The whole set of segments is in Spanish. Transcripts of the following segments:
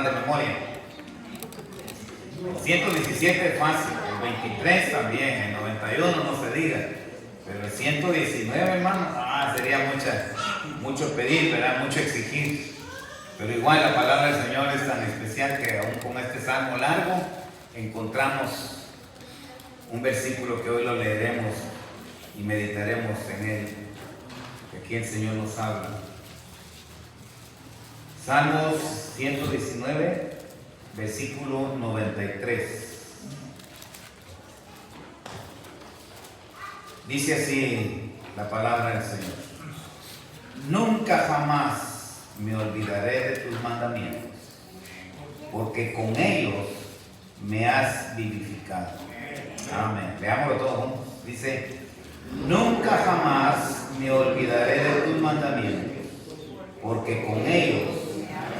de memoria. El 117 es fácil, el 23 también, el 91 no se diga, pero el 119, hermano, sería mucho pedir, ¿verdad? Mucho exigir. Pero igual la palabra del Señor es tan especial que aún con este salmo largo encontramos un versículo que hoy lo leeremos y meditaremos en él, que aquí el Señor nos habla. Salmos 119, versículo 93. Dice así la palabra del Señor: nunca jamás me olvidaré de tus mandamientos, porque con ellos me has vivificado. Amén. Leámoslo todos juntos. Dice: nunca jamás me olvidaré de tus mandamientos, porque con ellos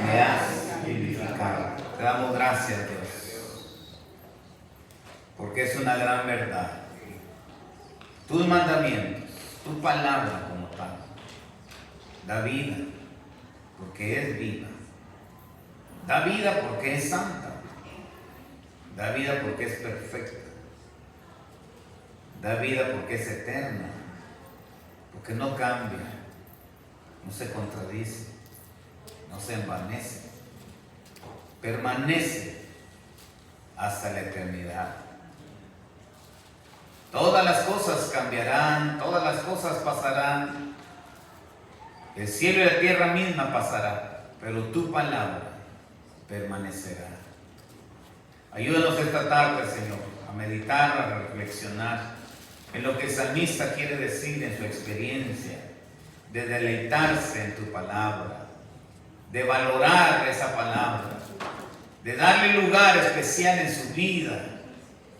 me has vivificado. Te damos gracias, Dios, porque es una gran verdad. Tus mandamientos, tu palabra como tal, da vida, porque es viva. Da vida porque es santa. Da vida porque es perfecta. Da vida porque es eterna, porque no cambia, no se contradice, no se envanece, permanece hasta la eternidad. Todas las cosas cambiarán, todas las cosas pasarán, el cielo y la tierra misma pasará, pero tu palabra permanecerá. Ayúdanos esta tarde, Señor, a meditar, a reflexionar en lo que el salmista quiere decir en su experiencia, de deleitarse en tu palabra, de valorar esa palabra, de darle lugar especial en su vida,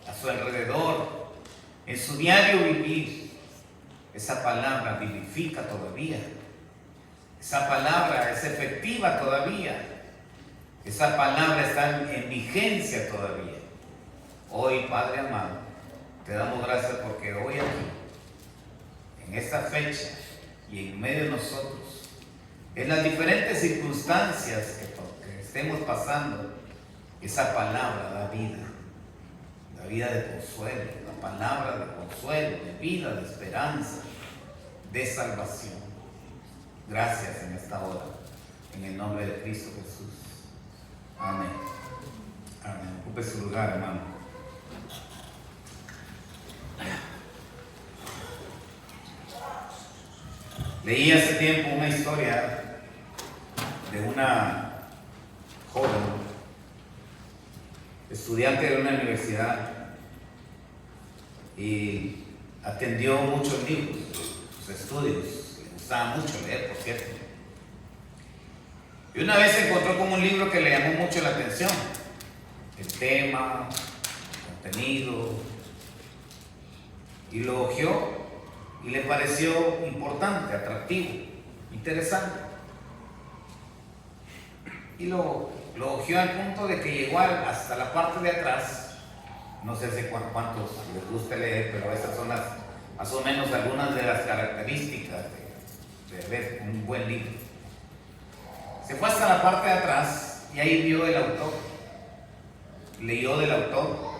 a su alrededor, en su diario vivir. Esa palabra vivifica todavía, esa palabra es efectiva todavía, esa palabra está en vigencia todavía. Hoy, Padre amado, te damos gracias porque hoy aquí, en esta fecha y en medio de nosotros, en las diferentes circunstancias que estemos pasando, esa palabra da vida de consuelo, la palabra de consuelo, de vida, de esperanza, de salvación. Gracias en esta hora, en el nombre de Cristo Jesús. Amén. Amén. Ocupe su lugar, hermano. Leí hace tiempo una historia de una joven estudiante de una universidad y atendió muchos libros, sus estudios, le gustaba mucho leer, por cierto. Y una vez se encontró con un libro que le llamó mucho la atención, el tema, el contenido, y lo hojeó y le pareció importante, atractivo, interesante. Y lo hojeó al punto de que llegó hasta la parte de atrás. No sé si cuántos les gusta leer, pero esas son más o menos algunas de las características de ver un buen libro. Se fue hasta la parte de atrás y ahí vio el autor, leyó del autor,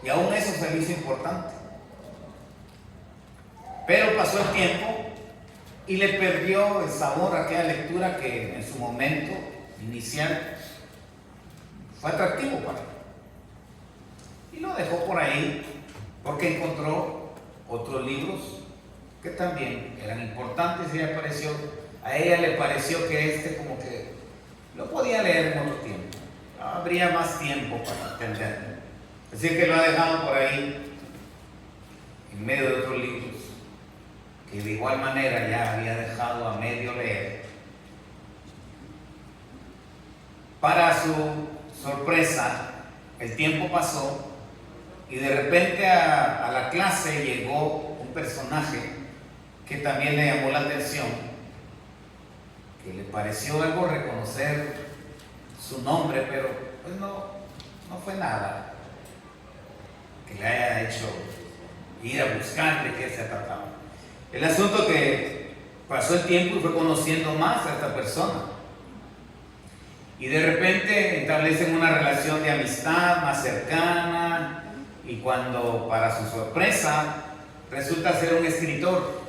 y aún eso se le hizo importante. Pero pasó el tiempo y le perdió el sabor a aquella lectura que en su momento inicial fue atractivo para él. Y lo dejó por ahí porque encontró otros libros que también eran importantes y a ella le pareció que como que lo podía leer en otro tiempo. Habría más tiempo para entenderlo. Así que lo ha dejado por ahí en medio de otros libros que de igual manera ya había dejado a medio leer. Para su sorpresa, el tiempo pasó y de repente a la clase llegó un personaje que también le llamó la atención, que le pareció algo reconocer su nombre, pero pues no fue nada que le haya hecho ir a buscar de qué se trataba. El asunto que pasó el tiempo y fue conociendo más a esta persona. Y de repente establecen una relación de amistad más cercana, y cuando, para su sorpresa, resulta ser un escritor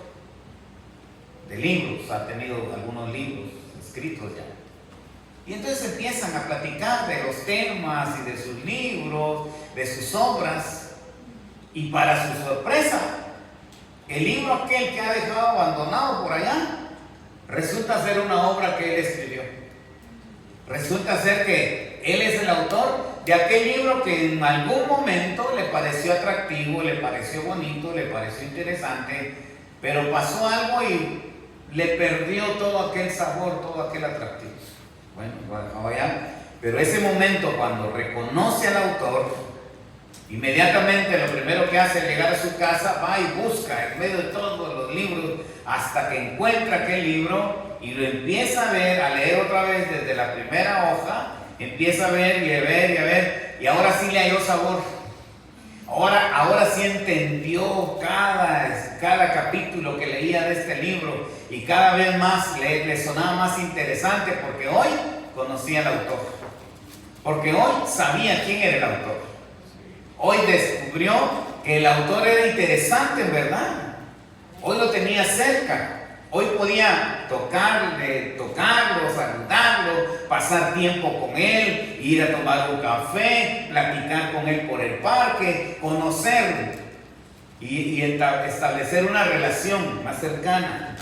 de libros, ha tenido algunos libros escritos ya. Y entonces empiezan a platicar de los temas y de sus libros, de sus obras, y para su sorpresa, el libro aquel que ha dejado abandonado por allá, resulta ser una obra que él escribió. Resulta ser que él es el autor de aquel libro que en algún momento le pareció atractivo, le pareció bonito, le pareció interesante, pero pasó algo y le perdió todo aquel sabor, todo aquel atractivo. Bueno, pero ese momento cuando reconoce al autor, inmediatamente lo primero que hace al llegar a su casa, va y busca en medio de todos los libros hasta que encuentra aquel libro y lo empieza a ver, a leer otra vez desde la primera hoja, empieza a ver y a ver y a ver, y ahora sí le halló sabor. Ahora sí entendió cada capítulo que leía de este libro, y cada vez más le sonaba más interesante, porque hoy conocía al autor, porque hoy sabía quién era el autor. Hoy descubrió que el autor era interesante en verdad. Hoy lo tenía cerca. Hoy podía tocarlo, saludarlo, pasar tiempo con él, ir a tomar un café, platicar con él por el parque, conocerlo y establecer una relación más cercana.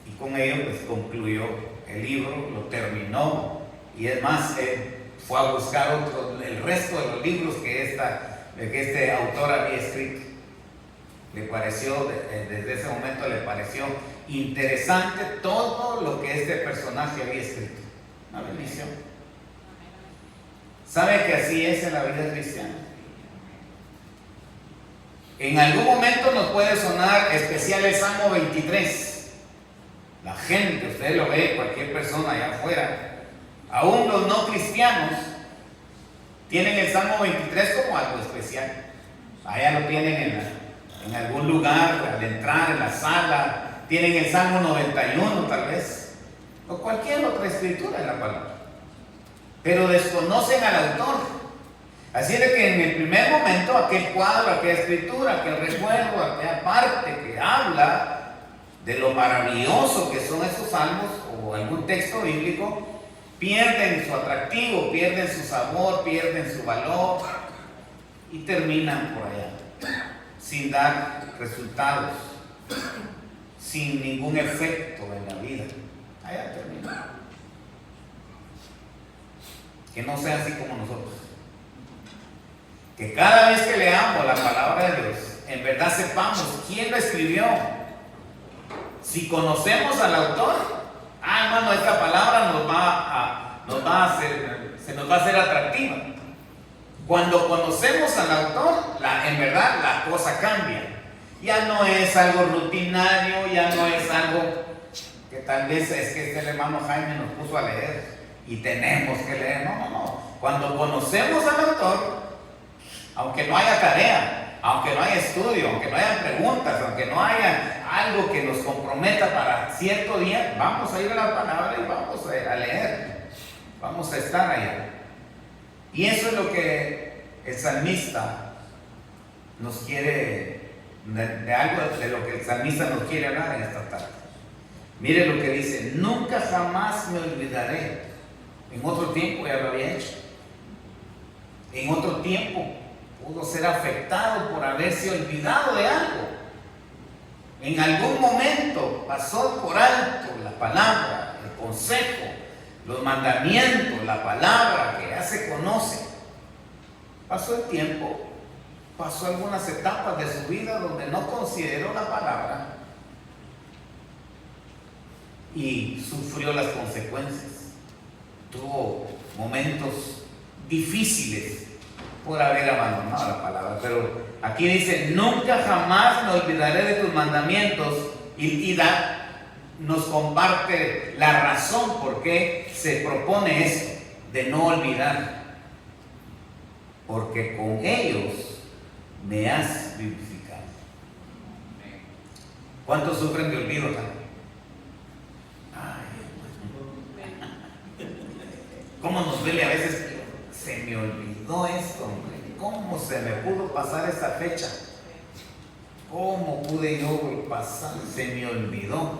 Y con ello pues concluyó el libro, lo terminó, y es más, fue a buscar el resto de los libros que este autor había escrito. Le pareció, desde ese momento le pareció interesante todo lo que este personaje había escrito. Una bendición. ¿Sabe que así es en la vida cristiana? En algún momento nos puede sonar especial el Salmo 23. La gente, usted lo ve, cualquier persona allá afuera, aún los no cristianos, tienen el Salmo 23 como algo especial. Allá lo tienen en algún lugar, al entrar en la sala, tienen el Salmo 91 tal vez, o cualquier otra escritura en la palabra, pero desconocen al autor. Así de que en el primer momento aquel cuadro, aquella escritura, aquel recuerdo, aquella parte que habla de lo maravilloso que son esos salmos o algún texto bíblico, pierden su atractivo, pierden su sabor, pierden su valor y terminan por allá, sin dar resultados, sin ningún efecto en la vida. Allá termina. Que no sea así como nosotros. Que cada vez que leamos la palabra de Dios, en verdad sepamos quién lo escribió. Si conocemos al autor, hermano, esta palabra se nos va a hacer atractiva. Cuando conocemos al autor, en verdad la cosa cambia. Ya no es algo rutinario, ya no es algo que tal vez es que este hermano Jaime nos puso a leer y tenemos que leer. No. Cuando conocemos al autor, aunque no haya tarea, aunque no haya estudio, aunque no haya preguntas, aunque no haya algo que nos comprometa para cierto día, vamos a ir a la palabra y vamos a leer, vamos a estar allá. Y eso es lo que el salmista nos quiere, de algo de lo que el salmista nos quiere hablar en esta tarde. Mire lo que dice: nunca jamás me olvidaré. En otro tiempo ya lo había hecho. En otro tiempo pudo ser afectado por haberse olvidado de algo. En algún momento pasó por alto la palabra, el consejo, los mandamientos, la palabra que ya se conoce. Pasó el tiempo, pasó algunas etapas de su vida donde no consideró la palabra y sufrió las consecuencias. Tuvo momentos difíciles por haber abandonado la palabra. Pero aquí dice: nunca jamás me olvidaré de tus mandamientos, y nos comparte la razón por qué se propone esto de no olvidar. Porque con ellos me has vivificado. ¿Cuántos sufren de olvido? Ay, ¿Cómo nos duele a veces? Se me olvidó esto, hombre. ¿Cómo se me pudo pasar esa fecha? ¿Cómo pude yo pasar? Se me olvidó.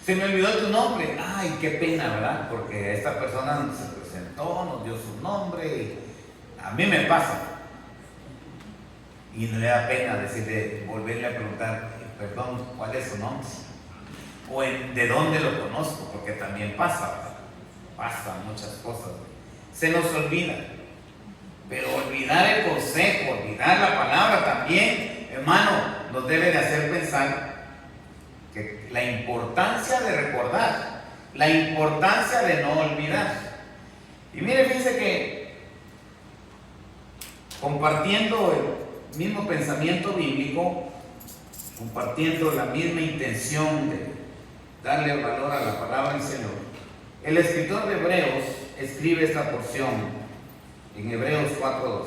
Se me olvidó tu nombre. Ay, qué pena, ¿verdad? Porque esta persona se presentó, nos dio su nombre. Y a mí me pasa. Y no le da pena decirle, volverle a preguntar, perdón, ¿cuál es su nombre? O de dónde lo conozco, porque también pasa, ¿verdad? Pasan muchas cosas. Se nos olvida. Pero olvidar el consejo, olvidar la palabra también, hermano, nos debe de hacer pensar que la importancia de recordar, la importancia de no olvidar. Y mire, fíjense que compartiendo el mismo pensamiento bíblico, compartiendo la misma intención de darle valor a la palabra del Señor, el escritor de Hebreos escribe esta porción en Hebreos 4:2.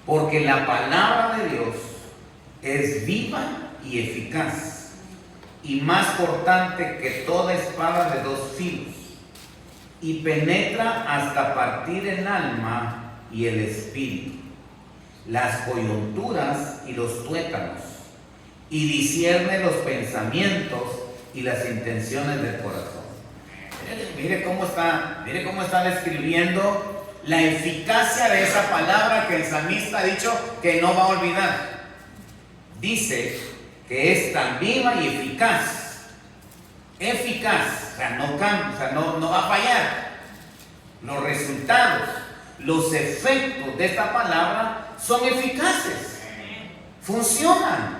Porque la palabra de Dios es viva y eficaz, y más cortante que toda espada de dos filos, y penetra hasta partir el alma y el espíritu, las coyunturas y los tuétanos, y discierne los pensamientos y las intenciones del corazón. Mire cómo está describiendo la eficacia de esa palabra que el salmista ha dicho que no va a olvidar. Dice que es tan viva y eficaz. Eficaz, o sea, no cambia, o sea, no va a fallar. Los resultados, los efectos de esta palabra son eficaces. Funcionan.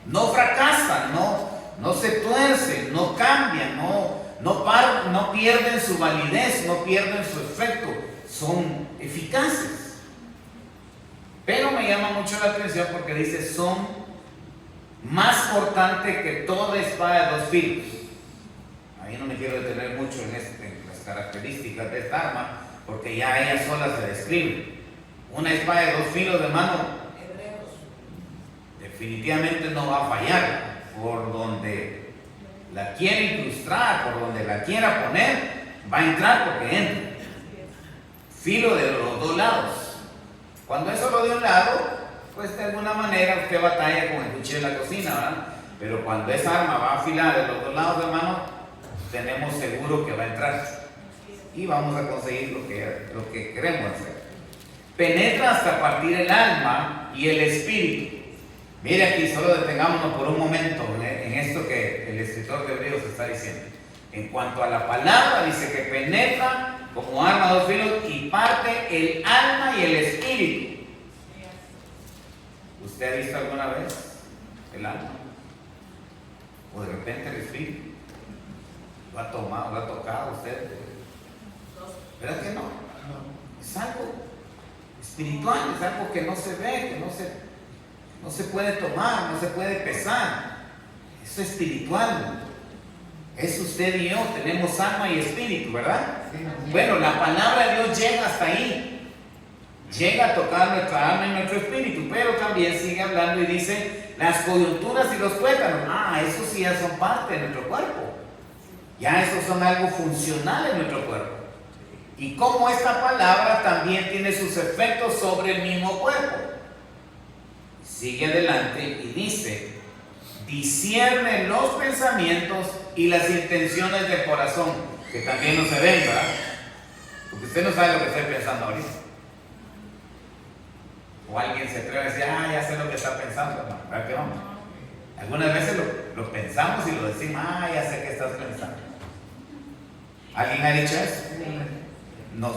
No fracasan, no se tuercen, no cambian, no pierden su validez, no pierden su efecto, son eficaces. Pero me llama mucho la atención porque dice son más cortantes que toda espada de dos filos. Ahí no me quiero detener mucho en las características de esta arma, porque ya ella sola se describe. Una espada de dos filos, de mano, definitivamente no va a fallar. Por donde la quiera incrustar, por donde la quiera poner, va a entrar porque entra. Filo de los dos lados. Cuando es solo de un lado, pues de alguna manera usted batalla con el cuchillo de la cocina, ¿verdad? Pero cuando esa arma va a afilar de los dos lados, hermano, tenemos seguro que va a entrar y vamos a conseguir lo que queremos hacer. Penetra hasta partir el alma y el espíritu. Mire aquí, solo detengámonos por un momento en esto que el escritor de Hebreos está diciendo. En cuanto a la palabra, dice que penetra como arma de dos filos y parte el alma y el espíritu. ¿Usted ha visto alguna vez el alma? ¿O de repente el espíritu? ¿Lo ha tomado, lo ha tocado usted? ¿Verdad que no? Es algo espiritual, es algo que no se ve, que no se puede tomar, no se puede pesar. Eso es espiritual. Es usted y yo, tenemos alma y espíritu, ¿verdad? Bueno, la palabra de Dios llega hasta ahí. Llega a tocar nuestra alma y nuestro espíritu, pero también sigue hablando y dice las coyunturas y los tuétanos. Eso sí ya son parte de nuestro cuerpo. Ya esos son algo funcional en nuestro cuerpo. Y como esta palabra también tiene sus efectos sobre el mismo cuerpo. Sigue adelante y dice, discierne los pensamientos y las intenciones del corazón, que también no se ven, ¿verdad? Porque usted no sabe lo que estoy pensando ahorita. O alguien se atreve a decir, ya sé lo que está pensando, hermano, ¿verdad que vamos? Algunas veces lo pensamos y lo decimos, ya sé qué estás pensando. ¿Alguien ha dicho eso? Nos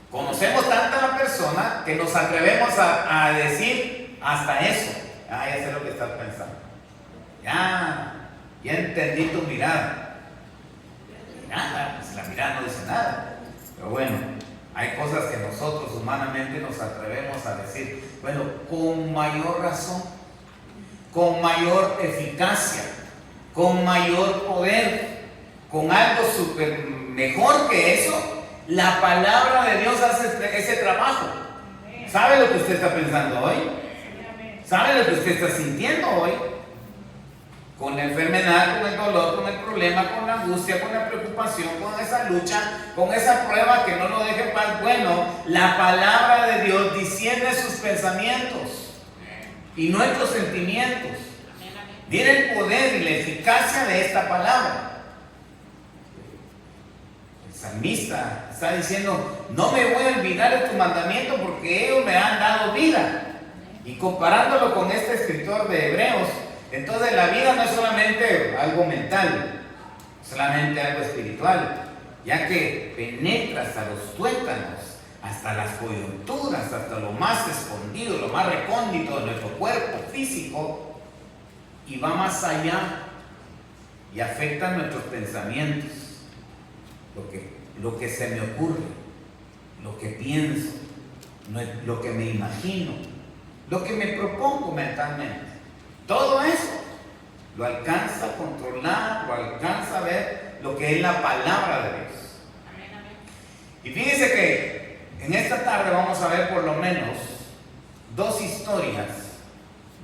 conocemos tanto a la persona que nos atrevemos a decir hasta eso. Ya sé lo que estás pensando. Ya entendí tu mirada. Y nada, pues la mirada no dice nada. Pero bueno, hay cosas que nosotros humanamente nos atrevemos a decir. Bueno, con mayor razón, con mayor eficacia, con mayor poder, con algo súper mejor que eso. La palabra de Dios hace ese trabajo. ¿Sabe lo que usted está pensando hoy? ¿Sabe lo que usted está sintiendo hoy? con la enfermedad, con el dolor, con el problema, con la angustia, con la preocupación, con esa lucha, con esa prueba que no nos deje en paz. Bueno, la palabra de Dios discierne sus pensamientos y nuestros sentimientos. Mira el poder y la eficacia de esta palabra. El salmista está diciendo: no me voy a olvidar de tu mandamiento porque ellos me han dado vida. Y comparándolo con este escritor de Hebreos, entonces la vida no es solamente algo mental, solamente algo espiritual, ya que penetra hasta los tuétanos, hasta las coyunturas, hasta lo más escondido, lo más recóndito de nuestro cuerpo físico, y va más allá y afecta nuestros pensamientos, lo que se me ocurre, lo que pienso, lo que me imagino, lo que me propongo mentalmente. Todo eso lo alcanza a controlar, lo alcanza a ver lo que es la palabra de Dios. Y fíjense que en esta tarde vamos a ver por lo menos dos historias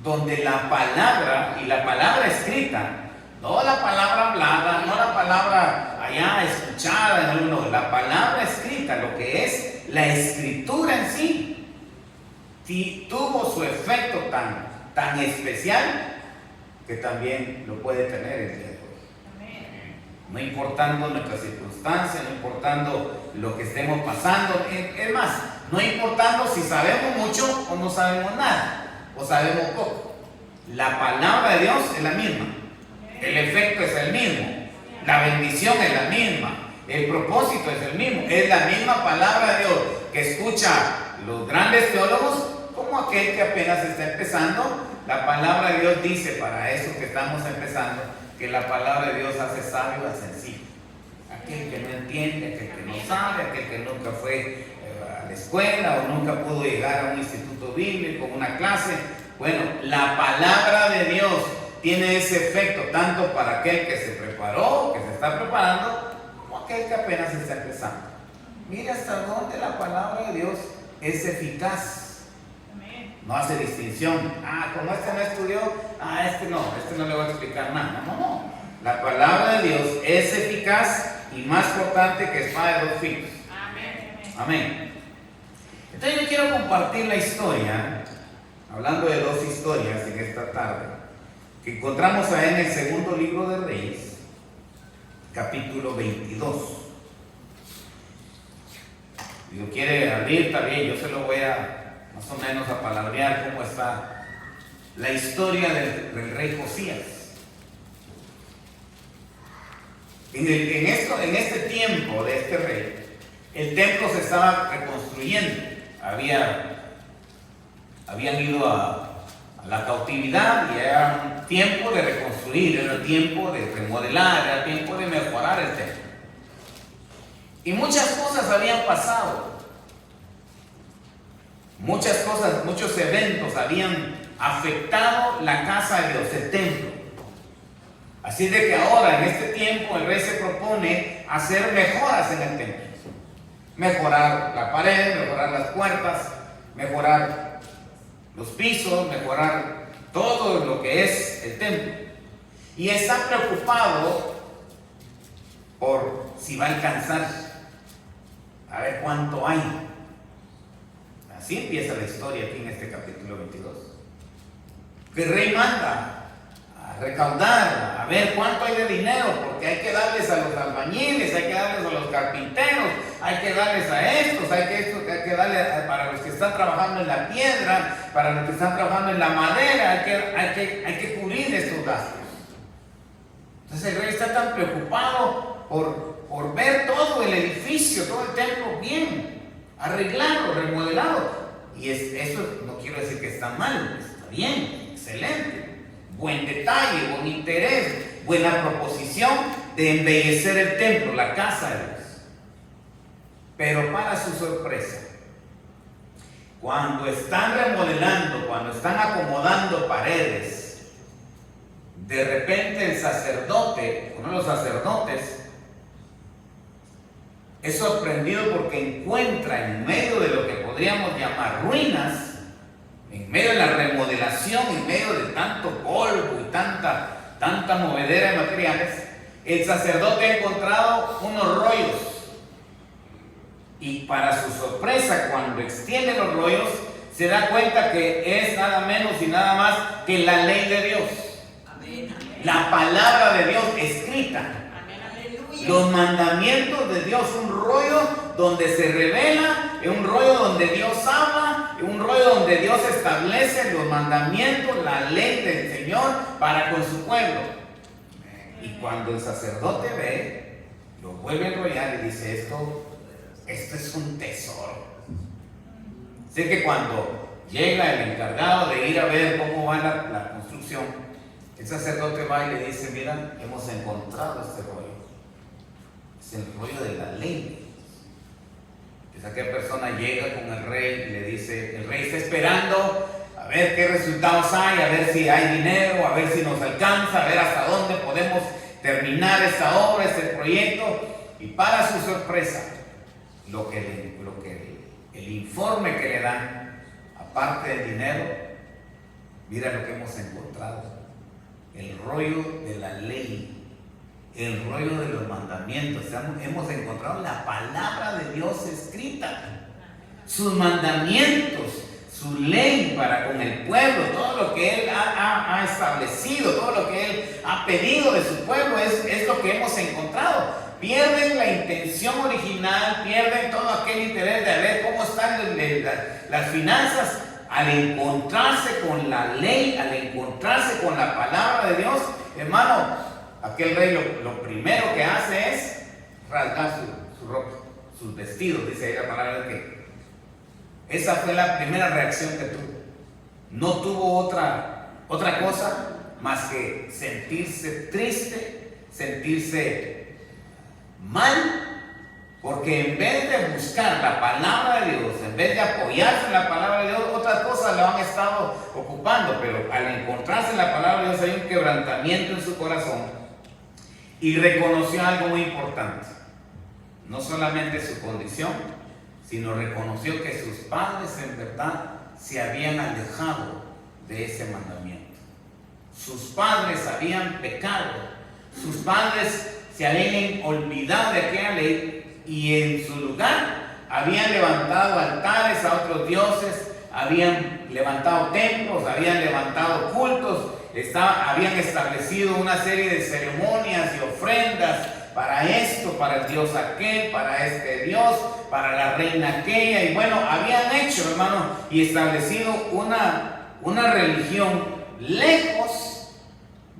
donde la palabra, y la palabra escrita, no la palabra hablada, no la palabra allá escuchada, no, la palabra escrita, lo que es la escritura en sí, tuvo su efecto tan especial que también lo puede tener el día de hoy. No importando nuestras circunstancias, no importando lo que estemos pasando, es más, no importando si sabemos mucho o no sabemos nada, o sabemos poco. La palabra de Dios es la misma, el efecto es el mismo, la bendición es la misma, el propósito es el mismo, es la misma palabra de Dios que escucha los grandes teólogos como aquel que apenas está empezando. La palabra de Dios dice, para eso que estamos empezando, que la palabra de Dios hace sabio a sencillo. Aquel que no entiende, aquel que no sabe, aquel que nunca fue a la escuela o nunca pudo llegar a un instituto bíblico, una clase. Bueno, la palabra de Dios tiene ese efecto tanto para aquel que se preparó, que se está preparando, como aquel que apenas está empezando. Mira hasta dónde la palabra de Dios es eficaz. No hace distinción. Como este no estudió, este no le voy a explicar nada. No. La palabra de Dios es eficaz y más cortante que espada de dos filos. Amén. Entonces yo quiero compartir la historia, hablando de dos historias en esta tarde, que encontramos ahí en el segundo libro de Reyes, capítulo 22. Si lo quiere abrir, está bien, yo se lo voy a más o menos a palabrear cómo está la historia del rey Josías. En este tiempo de este rey, el templo se estaba reconstruyendo. Habían ido a la cautividad y era un tiempo de reconstruir, era tiempo de remodelar, era tiempo de mejorar el templo. Y muchas cosas habían pasado. Muchas cosas, muchos eventos habían afectado la casa de Dios, el templo. Así de que ahora, en este tiempo, el rey se propone hacer mejoras en el templo. Mejorar la pared, mejorar las puertas, mejorar los pisos, mejorar todo lo que es el templo. Y está preocupado por si va a alcanzar, a ver cuánto hay. Así empieza la historia aquí en este capítulo 22. Que el rey manda a recaudar, a ver cuánto hay de dinero, porque hay que darles a los albañiles, hay que darles a los carpinteros, hay que darles a estos, hay que darle para los que están trabajando en la piedra, para los que están trabajando en la madera, hay que cubrir estos gastos. Entonces el rey está tan preocupado por ver todo el edificio, todo el templo bien arreglado, remodelado. Y eso no quiero decir que está mal, está bien, excelente, buen detalle, buen interés, buena proposición de embellecer el templo, la casa de Dios. Pero para su sorpresa, cuando están remodelando, cuando están acomodando paredes, de repente el sacerdote, uno de los sacerdotes, es sorprendido porque encuentra en medio de lo que podríamos llamar ruinas, en medio de la remodelación, en medio de tanto polvo y tanta tanta movedera de materiales, el sacerdote ha encontrado unos rollos. Y para su sorpresa, cuando extiende los rollos, se da cuenta que es nada menos y nada más que la ley de Dios. Amén, amén. La palabra de Dios escrita. Amén, aleluya. Los mandamientos de Dios, un rollo donde se revela, un rollo donde Dios habla, un rollo donde Dios establece los mandamientos, la ley del Señor para con su pueblo. Y cuando el sacerdote ve, lo vuelve a enrollar y dice, esto es un tesoro. Así que cuando llega el encargado de ir a ver cómo va la construcción, el sacerdote va y le dice, mira, hemos encontrado este rollo. Es el rollo de la ley. Entonces aquella persona llega con el rey y le dice, el rey está esperando a ver qué resultados hay, a ver si hay dinero, a ver si nos alcanza, a ver hasta dónde podemos terminar esta obra, este proyecto. Y para su sorpresa, el informe que le dan, aparte del dinero, mira lo que hemos encontrado: el rollo de la ley, el rollo de los mandamientos. Hemos encontrado la palabra de Dios escrita, sus mandamientos, su ley para con el pueblo, todo lo que Él ha establecido, todo lo que Él ha pedido de su pueblo es lo que hemos encontrado. Pierden la intención original, pierden todo aquel interés de ver cómo están las finanzas al encontrarse con la ley, al encontrarse con la palabra de Dios. Hermano, aquel rey lo primero que hace es rasgar su ropa, sus vestidos, dice ahí la palabra, que esa fue la primera reacción que tuvo. No tuvo otra cosa más que sentirse triste, sentirse mal, porque en vez de buscar la palabra de Dios, en vez de apoyarse en la palabra de Dios, otras cosas lo han estado ocupando. Pero al encontrarse en la palabra de Dios hay un quebrantamiento en su corazón y reconoció algo muy importante: no solamente su condición, sino reconoció que sus padres en verdad se habían alejado de ese mandamiento. Sus padres habían pecado, sus padres se habían olvidado de aquella ley y en su lugar habían levantado altares a otros dioses, habían levantado templos, habían levantado cultos, habían establecido una serie de ceremonias y ofrendas para esto, para el dios aquel, para este dios, para la reina aquella. Y bueno, habían hecho, hermano, y establecido una religión lejos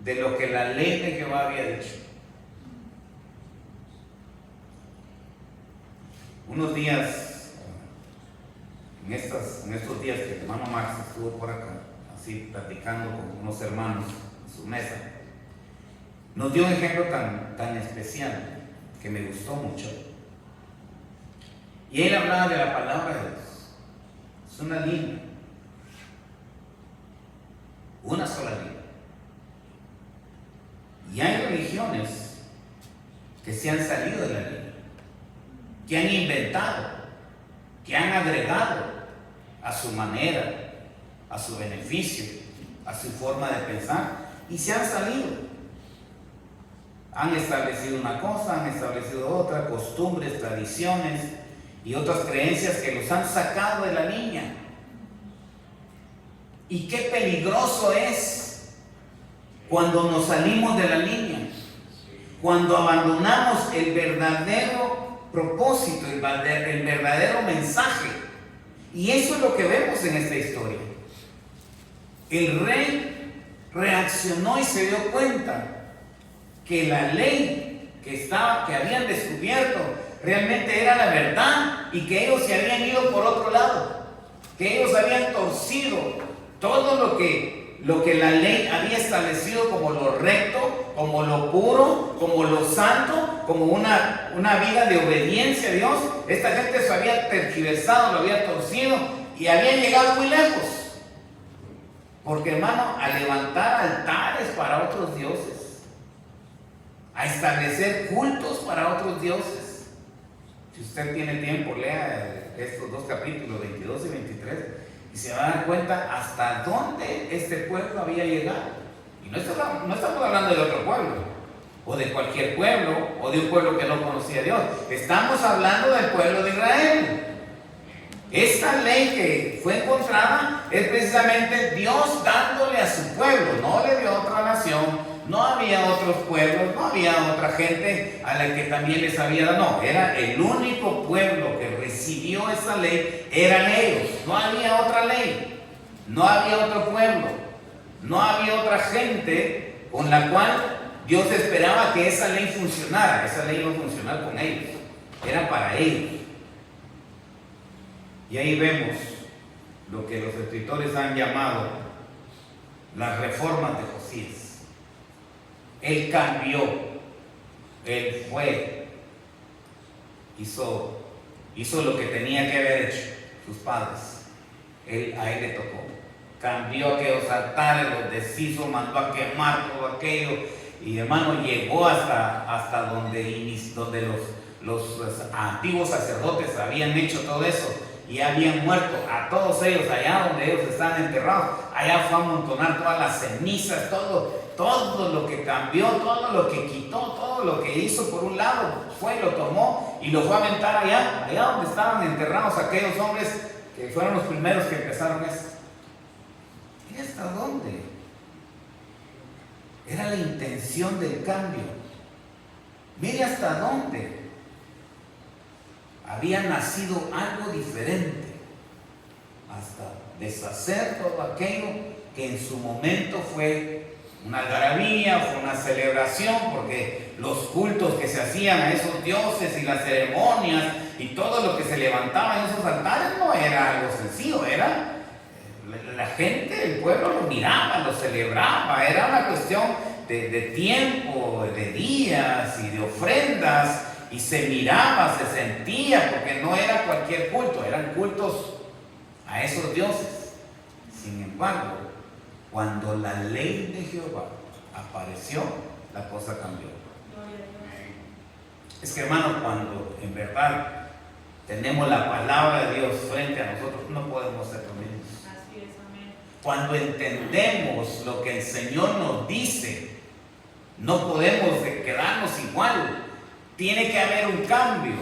de lo que la ley de Jehová había dicho. Unos días, en estos días que el hermano Max estuvo por acá, así platicando con unos hermanos en su mesa, nos dio un ejemplo tan especial que me gustó mucho. Y él hablaba de la palabra de Dios. Es una línea, una sola línea. Y hay religiones que se han salido de la línea, que han inventado, que han agregado a su manera, a su beneficio, a su forma de pensar, y se han salido. Han establecido una cosa, han establecido otra, costumbres, tradiciones y otras creencias que los han sacado de la línea. Y qué peligroso es cuando nos salimos de la línea, cuando abandonamos el verdadero propósito, el verdadero mensaje. Y eso es lo que vemos en esta historia. El rey reaccionó y se dio cuenta que la ley que habían descubierto realmente era la verdad, y que ellos se habían ido por otro lado, que ellos habían torcido todo lo que la ley había establecido como lo recto, como lo puro, como lo santo, como una vida de obediencia a Dios. Esta gente se había tergiversado, lo había torcido y habían llegado muy lejos. Porque, hermano, a levantar altares para otros dioses, a establecer cultos para otros dioses. Si usted tiene tiempo, lea estos dos capítulos, 22 y 23, y se va a dar cuenta hasta dónde este pueblo había llegado. Y no estamos hablando de otro pueblo, o de cualquier pueblo, o de un pueblo que no conocía a Dios. Estamos hablando del pueblo de Israel. Esta ley que fue encontrada es precisamente Dios dándole a su pueblo. No le dio a otra nación, no había otros pueblos, no había otra gente a la que también les había dado. No, era el único pueblo que recibió esa ley, eran ellos. No había otra ley, no había otro pueblo, no había otra gente con la cual Dios esperaba que esa ley funcionara. Esa ley iba a funcionar con ellos, era para ellos. Y ahí vemos lo que los escritores han llamado las reformas de Josías. Él cambió, él fue, hizo lo que tenía que haber hecho sus padres. A él le tocó. Cambió aquellos altares, los deshizo, mandó a quemar todo aquello. Y hermano, llegó hasta donde los antiguos sacerdotes habían hecho todo eso. Y habían muerto a todos ellos allá donde ellos estaban enterrados. Allá fue a amontonar todas las cenizas, todo lo que cambió, todo lo que quitó, todo lo que hizo por un lado, fue y lo tomó y lo fue a aventar allá donde estaban enterrados aquellos hombres que fueron los primeros que empezaron esto. ¿Y hasta dónde? Era la intención del cambio. Mire hasta dónde había nacido algo diferente, hasta deshacer todo aquello que en su momento fue una algarabía, fue una celebración, porque los cultos que se hacían a esos dioses y las ceremonias y todo lo que se levantaba en esos altares no era algo sencillo, era la gente, el pueblo lo miraba, lo celebraba, era una cuestión de tiempo, de días y de ofrendas. Y se miraba, se sentía, porque no era cualquier culto, eran cultos a esos dioses. Sin embargo, cuando la ley de Jehová apareció, la cosa cambió. Es que hermano, cuando en verdad tenemos la palabra de Dios frente a nosotros, no podemos ser los mismos. Así es, amén. Cuando entendemos lo que el Señor nos dice, no podemos quedarnos igual. Tiene que haber un cambio,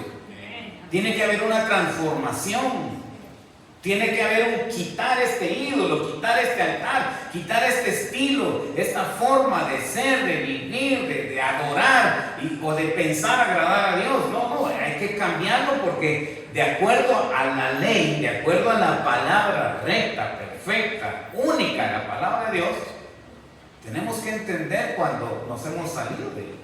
tiene que haber una transformación, tiene que haber un quitar este ídolo, quitar este altar, quitar este estilo, esta forma de ser, de vivir, de adorar o de pensar agradar a Dios. No, hay que cambiarlo, porque de acuerdo a la ley, de acuerdo a la palabra recta, perfecta, única, la palabra de Dios, tenemos que entender cuando nos hemos salido de él.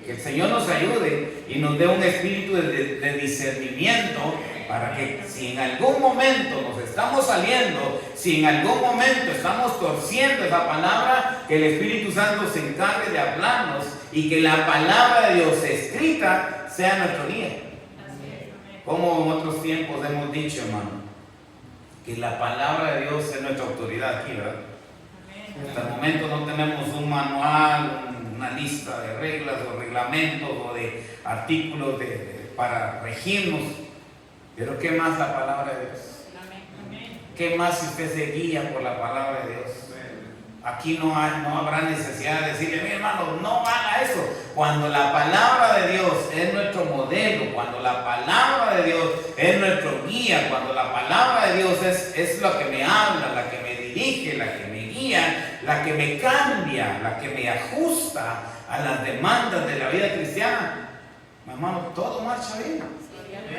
Que el Señor nos ayude y nos dé un espíritu de discernimiento, para que si en algún momento nos estamos saliendo, si en algún momento estamos torciendo esa palabra, que el Espíritu Santo se encargue de hablarnos y que la palabra de Dios escrita sea nuestro guía. Como en otros tiempos hemos dicho, hermano, que la palabra de Dios es nuestra autoridad aquí, ¿verdad? Hasta el momento no tenemos un manual, una lista de reglas o reglamentos o de artículos para regirnos. Pero ¿qué más la palabra de Dios? ¿Qué más si usted se guía por la palabra de Dios? Aquí no habrá necesidad de decirle: mi hermano, no haga eso. Cuando la palabra de Dios es nuestro modelo, cuando la palabra de Dios es nuestro guía, cuando la palabra de Dios es lo que me habla, la que me dirige, la que me guía, la que me cambia, la que me ajusta a las demandas de la vida cristiana, hermano, todo marcha bien,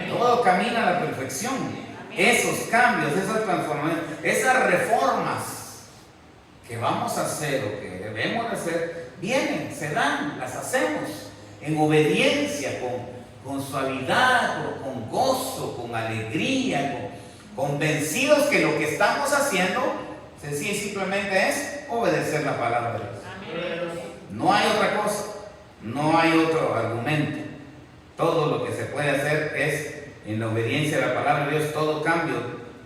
todo camina a la perfección. Esos cambios, esas transformaciones, esas reformas que vamos a hacer o que debemos de hacer, vienen, se dan, las hacemos en obediencia, con suavidad, con gozo, con alegría, convencidos que lo que estamos haciendo simplemente es obedecer la palabra de Dios. No hay otra cosa, no hay otro argumento. Todo lo que se puede hacer es en la obediencia a la palabra de Dios. Todo cambio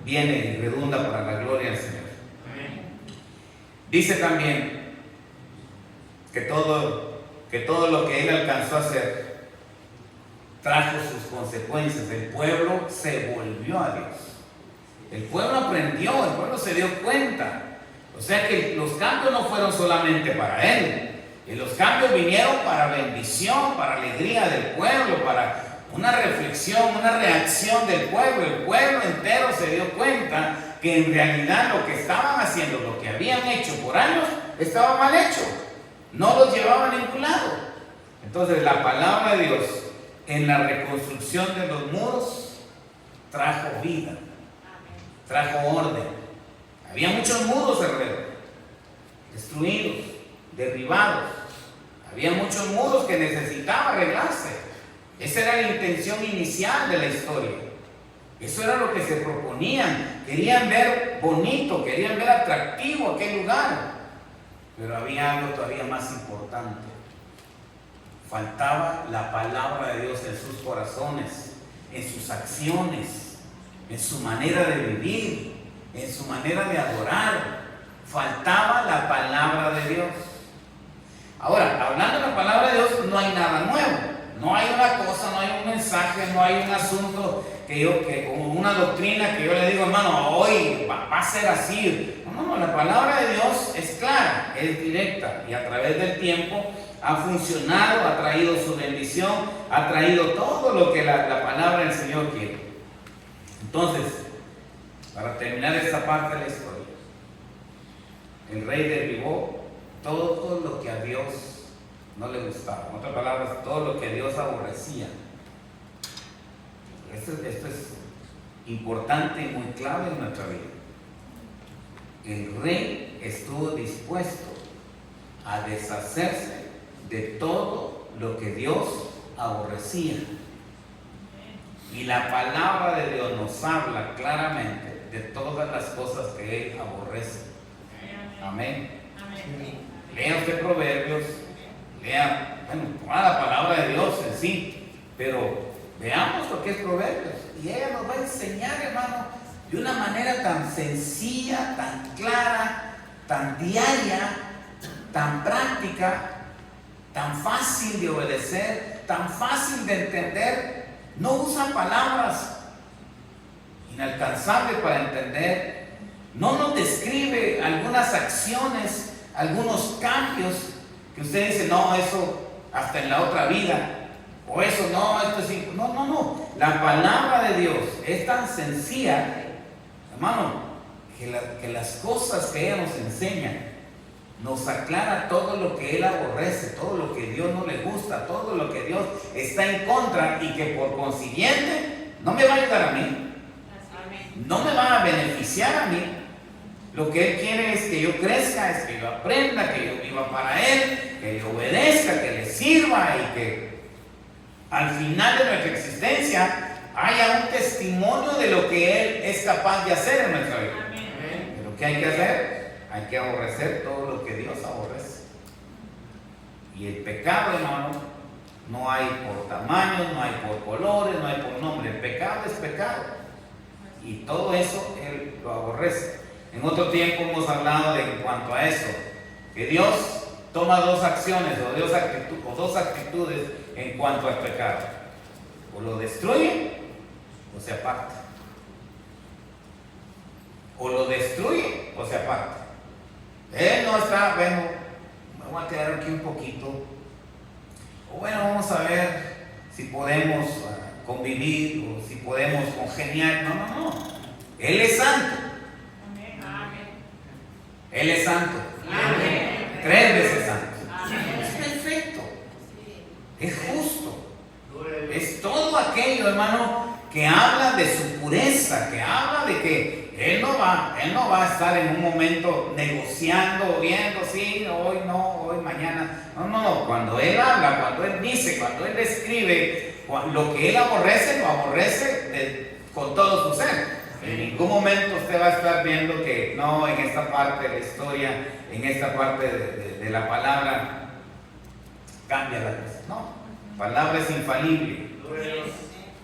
viene y redunda para la gloria del Señor. Dice también que todo lo que él alcanzó a hacer trajo sus consecuencias. El pueblo se volvió a Dios. El pueblo aprendió, el pueblo se dio cuenta. O sea que los cambios no fueron solamente para él. Y los cambios vinieron para bendición, para alegría del pueblo, para una reflexión, una reacción del pueblo. El pueblo entero se dio cuenta que en realidad lo que estaban haciendo, lo que habían hecho por años, estaba mal hecho. No los llevaban a ningún lado. Entonces la palabra de Dios en la reconstrucción de los muros trajo vida, trajo orden. Había muchos muros alrededor, destruidos, derribados. Había muchos muros que necesitaban arreglarse. Esa era la intención inicial de la historia. Eso era lo que se proponían. Querían ver bonito, querían ver atractivo aquel lugar. Pero había algo todavía más importante. Faltaba la palabra de Dios en sus corazones, en sus acciones, en su manera de vivir, en su manera de adorar. Faltaba la palabra de Dios. Ahora, hablando de la palabra de Dios, no hay nada nuevo. No hay una cosa, no hay un mensaje, no hay un asunto como una doctrina que yo le digo, hermano, hoy va a ser así. No, la palabra de Dios es clara, es directa, y a través del tiempo ha funcionado, ha traído su bendición, ha traído todo lo que la palabra del Señor quiere. Entonces, para terminar esta parte de la historia, el rey derribó todo lo que a Dios no le gustaba. En otras palabras, todo lo que Dios aborrecía. Esto es importante y muy clave en nuestra vida. El rey estuvo dispuesto a deshacerse de todo lo que Dios aborrecía. Y la palabra de Dios nos habla claramente de todas las cosas que Él aborrece. Amén. Lea usted Proverbios, lea, toda la palabra de Dios en sí, pero veamos lo que es Proverbios. Y ella nos va a enseñar, hermano, de una manera tan sencilla, tan clara, tan diaria, tan práctica, tan fácil de obedecer, tan fácil de entender. No usa palabras inalcanzables para entender. No nos describe algunas acciones, algunos cambios que usted dice, no, eso hasta en la otra vida, o eso no, esto es... No. La palabra de Dios es tan sencilla, hermano, que las cosas que ella nos enseña nos aclara todo lo que Él aborrece, todo lo que Dios no le gusta, todo lo que Dios está en contra, y que por consiguiente no me va a ayudar a mí, no me va a beneficiar a mí. Lo que Él quiere es que yo crezca, es que yo aprenda, que yo viva para Él, que yo obedezca, que le sirva, y que al final de nuestra existencia haya un testimonio de lo que Él es capaz de hacer en nuestra vida. Pero ¿qué hay que hacer? Hay que aborrecer todo lo que Dios aborrece. Y el pecado, hermano, no hay por tamaños, no hay por colores, no hay por nombre. El pecado es pecado. Y todo eso Él lo aborrece. En otro tiempo hemos hablado en cuanto a eso, que Dios toma dos acciones o dos actitudes en cuanto al pecado. O lo destruye o se aparta. O lo destruye o se aparta. Él no está, bueno, me voy a quedar aquí un poquito. O bueno, vamos a ver si podemos convivir o si podemos congeniar. No. Él es santo. Él es santo. Amén. 3 veces santo. Amén. Es perfecto. Es justo. Es todo aquello, hermano, que habla de su pureza, que habla de que Él no va a estar en un momento negociando, viendo, sí, hoy no, hoy mañana. No. Cuando Él habla, cuando Él dice, cuando Él describe, lo que Él aborrece, lo aborrece con todo su ser. En ningún momento usted va a estar viendo que no, en esta parte de la historia, en esta parte de la palabra, cambia la cosa. No, la palabra es infalible.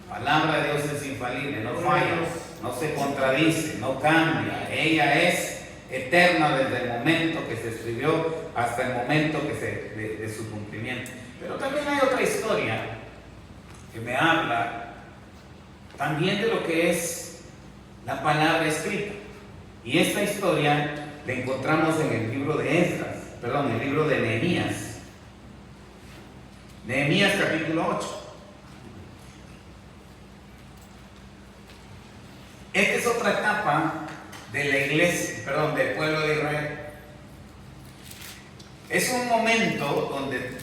La palabra de Dios es infalible, no falla, no se contradice, no cambia. Ella es eterna desde el momento que se escribió hasta el momento de su cumplimiento. Pero también hay otra historia que me habla también de lo que es la palabra escrita. Y esta historia le encontramos en el libro de el libro de Nehemías. Nehemías capítulo 8. Esta es otra etapa de la iglesia, del pueblo de Israel. Es un momento donde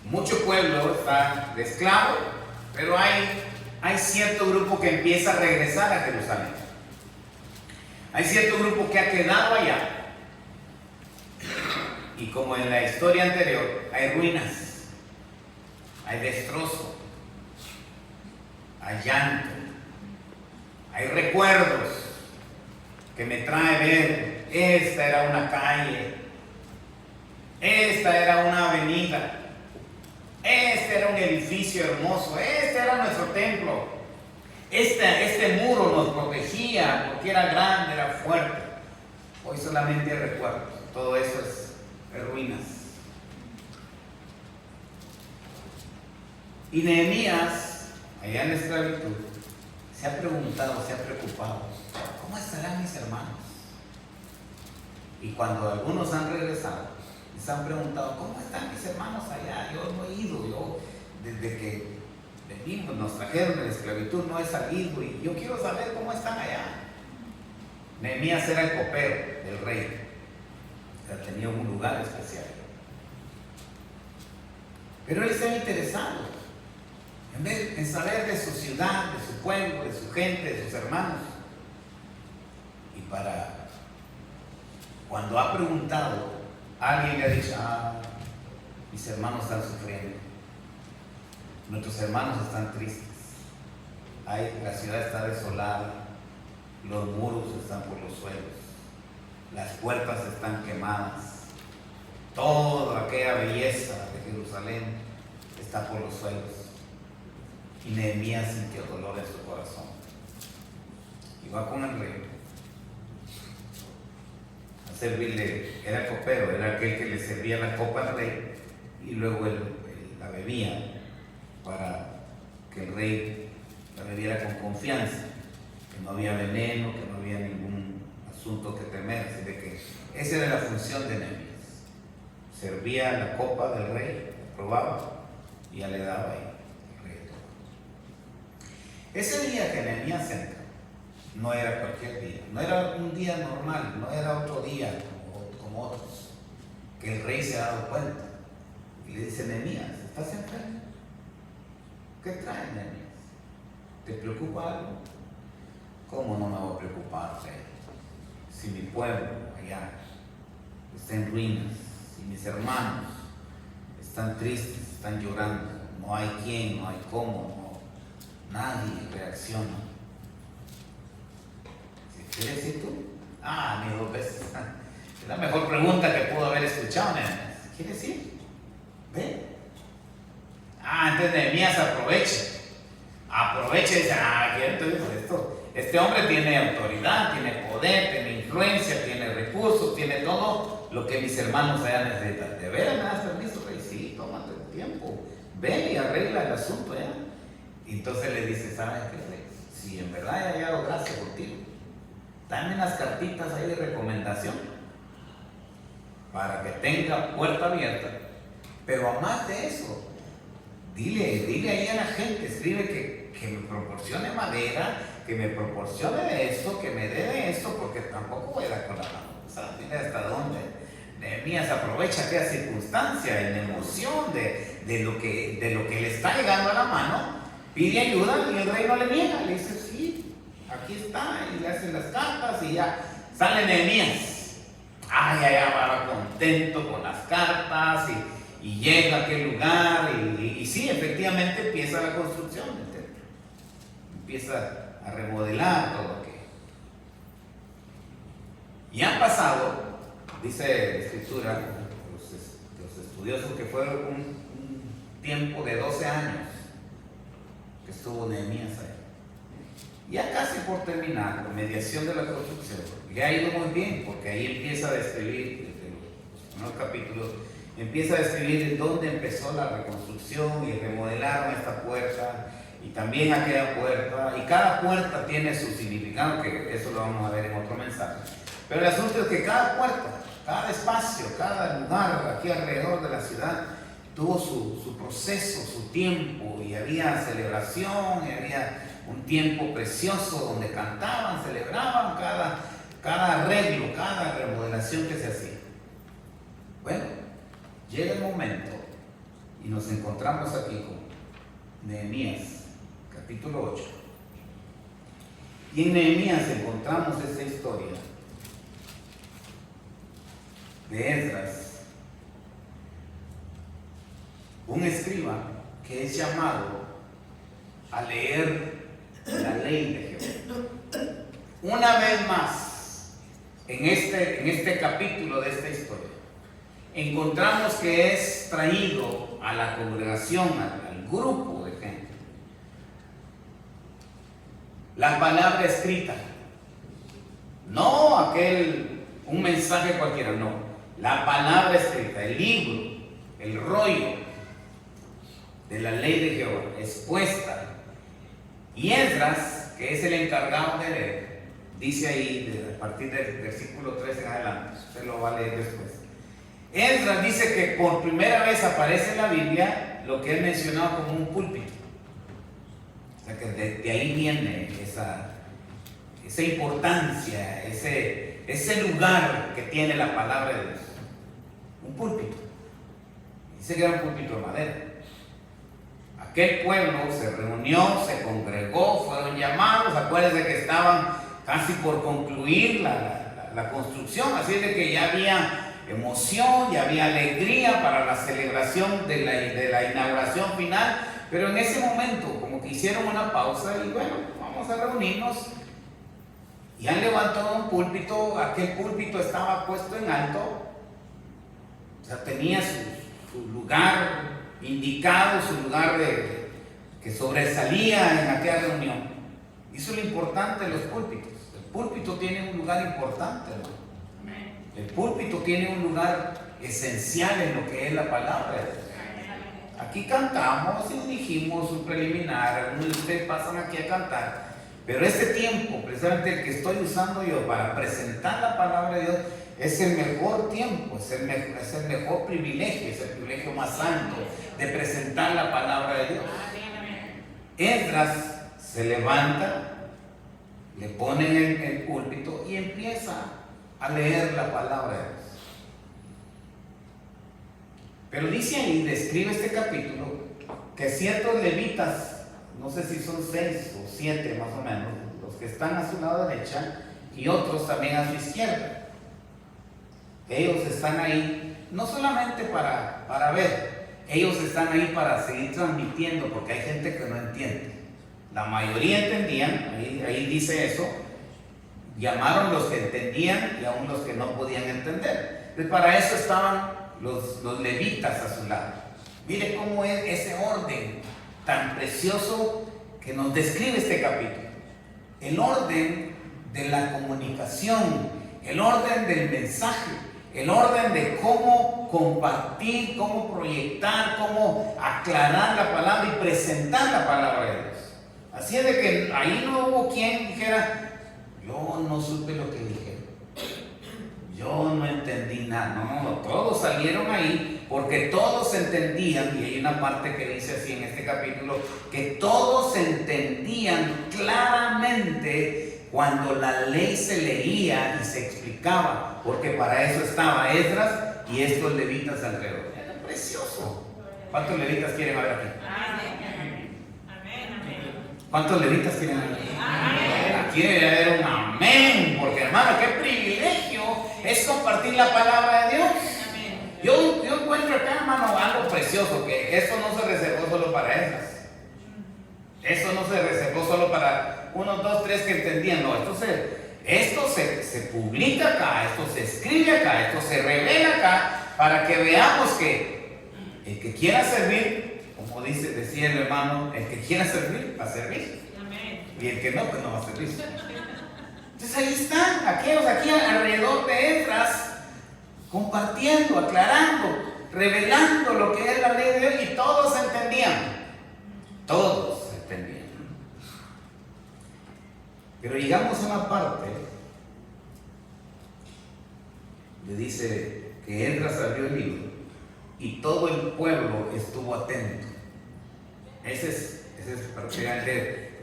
mucho pueblo está de esclavo, pero hay cierto grupo que empieza a regresar a Jerusalén. Hay cierto grupo que ha quedado allá. Y como en la historia anterior, hay ruinas, hay destrozo, hay llanto, hay recuerdos que me trae ver, esta era una calle, esta era una avenida, este era un edificio hermoso, este era nuestro templo, este muro nos protegía porque era grande, era fuerte. Hoy solamente hay recuerdos, todo eso es ruinas. Y Nehemías, allá en la esclavitud, se ha preguntado, se ha preocupado, ¿cómo estarán mis hermanos? Y cuando algunos han regresado, les han preguntado, ¿cómo están mis hermanos allá? Yo no he ido, yo desde que venimos, nos trajeron de la esclavitud, no he salido y yo quiero saber cómo están allá. Nehemías era el copero del rey, o sea, tenía un lugar especial. Pero él estaba interesado en saber de su ciudad, de su pueblo, de su gente, de sus hermanos. Y cuando ha preguntado, alguien le ha dicho, mis hermanos están sufriendo, nuestros hermanos están tristes, la ciudad está desolada, los muros están por los suelos, las puertas están quemadas, toda aquella belleza de Jerusalén está por los suelos. Y Nehemías sintió dolor en su corazón. Y va con el rey a servirle. Era copero, era aquel que le servía la copa al rey y luego él la bebía para que el rey la bebiera con confianza, que no había veneno, que no había ningún asunto que temer. Así de que esa era la función de Nehemías. Servía la copa del rey, la probaba y ya le daba ahí. Ese día que Nehemías entra, no era cualquier día, no era un día normal, no era otro día como otros, que el rey se ha dado cuenta y le dice, Nehemías, ¿estás enfermo? ¿Qué traes, Nehemías? ¿Te preocupa algo? ¿Cómo no me voy a preocupar, rey? Si mi pueblo allá está en ruinas, si mis hermanos están tristes, están llorando, no hay quién, no hay cómo, nadie reacciona. ¿Quieres decir tú? Ni 2 veces. Es la mejor pregunta que pudo haber escuchado, Nehemías. ¿Quieres decir? ¿Ve? Entonces Nehemías aprovecha y dice, entonces este hombre tiene autoridad, tiene poder, tiene influencia, tiene recursos, tiene todo lo que mis hermanos allá necesitan. ¿De veras me das permiso, rey? Sí, tómate el tiempo. Ven y arregla el asunto ya. Y entonces le dice, ¿sabes qué, rey? Si en verdad he hallado gracia contigo, dame unas cartitas ahí de recomendación para que tenga puerta abierta. Pero a más de eso, dile ahí a la gente, escribe que me proporcione madera, que me proporcione de esto, que me dé de esto, porque tampoco voy a dar con la mano. ¿Sabes? Dile hasta dónde. Nehemías aprovecha aquella circunstancia en emoción de lo que le está llegando a la mano. Pide ayuda y el rey no le niega, le dice, sí, aquí está, y le hacen las cartas y ya sale Nehemías. Ya va contento con las cartas y llega a aquel lugar y sí, efectivamente empieza la construcción del templo. Empieza a remodelar todo aquello. Y han pasado, dice la escritura, los estudiosos, que fue un tiempo de 12 años que estuvo Nehemías ahí. Ya casi por terminar, la mediación de la construcción, le ha ido muy bien, porque ahí empieza a describir, desde los primeros capítulos, empieza a describir dónde empezó la reconstrucción y remodelaron esta puerta y también aquella puerta, y cada puerta tiene su significado, que eso lo vamos a ver en otro mensaje. Pero el asunto es que cada puerta, cada espacio, cada lugar aquí alrededor de la ciudad tuvo su proceso, su tiempo, y había celebración, y había un tiempo precioso donde cantaban, celebraban cada arreglo, cada remodelación que se hacía. Bueno, llega el momento y nos encontramos aquí con Nehemías, capítulo 8. Y en Nehemías encontramos esta historia de Esdras, un escriba que es llamado a leer la ley de Jehová. Una vez más, en este capítulo de esta historia, encontramos que es traído a la congregación, al grupo de gente, la palabra escrita, no un mensaje cualquiera, no, la palabra escrita, el libro, el rollo de la ley de Jehová, expuesta. Y Esdras, que es el encargado de leer, dice ahí, a partir del versículo 3 en adelante, usted lo va a leer después. Esdras dice que por primera vez aparece en la Biblia lo que es mencionado como un púlpito. O sea que de ahí viene esa importancia, ese lugar que tiene la palabra de Dios. Un púlpito. Dice que era un púlpito de madera. Aquel pueblo se reunió, se congregó, fueron llamados. Acuérdense que estaban casi por concluir la construcción, así de que ya había emoción, ya había alegría para la celebración de la inauguración final. Pero en ese momento, como que hicieron una pausa y bueno, vamos a reunirnos. Y han levantado un púlpito. Aquel púlpito estaba puesto en alto, o sea, tenía su lugar indicado, su lugar que sobresalía en aquella reunión. Eso es lo importante de los púlpitos. El púlpito tiene un lugar importante, ¿no? El púlpito tiene un lugar esencial en lo que es la palabra de Dios. Aquí cantamos y dijimos un preliminar, algunos de ustedes pasan aquí a cantar, pero este tiempo, precisamente el que estoy usando yo para presentar la palabra de Dios, es el mejor tiempo, es el mejor privilegio, es el privilegio más santo de presentar la palabra de Dios. Esdras se levanta, le ponen el púlpito y empieza a leer la palabra de Dios. Pero dice ahí, describe este capítulo, que ciertos levitas, no sé si son 6 o 7 más o menos, los que están a su lado derecha y otros también a su izquierda, ellos están ahí no solamente para ver, ellos están ahí para seguir transmitiendo, porque hay gente que no entiende. La mayoría entendían, ahí dice eso, llamaron los que entendían y aún los que no podían entender. Entonces para eso estaban los levitas a su lado. Mire cómo es ese orden tan precioso que nos describe este capítulo. El orden de la comunicación, el orden del mensaje, el orden de cómo compartir, cómo proyectar, cómo aclarar la palabra y presentar la palabra de Dios. Así es de que ahí no hubo quien dijera, yo no supe lo que dije, yo no entendí nada. No, todos salieron ahí porque todos entendían, y hay una parte que dice así en este capítulo, que todos entendían claramente cuando la ley se leía y se explicaba, porque para eso estaba Esdras y estos levitas alrededor. Era precioso. ¿Cuántos levitas quieren ver aquí? ¿Cuántos levitas quieren ver aquí? Aquí debe haber un amén, porque hermano, qué privilegio es compartir la palabra de Dios. Yo encuentro acá, hermano, algo precioso, que eso no se reservó solo para Esdras. Eso no se reservó solo para 1, 2, 3 que entendían. No, esto se publica acá, esto se escribe acá, esto se revela acá, para que veamos que el que quiera servir, como decía el hermano, el que quiera servir, va a servir. Y el que no, pues no va a servir. Entonces ahí están, aquellos aquí alrededor de Esdras, compartiendo, aclarando, revelando lo que es la ley de Dios, y todos entendían. Todos entendían. Pero llegamos a una parte le dice que Esdras abrió el libro y todo el pueblo estuvo atento. Ese es prácticamente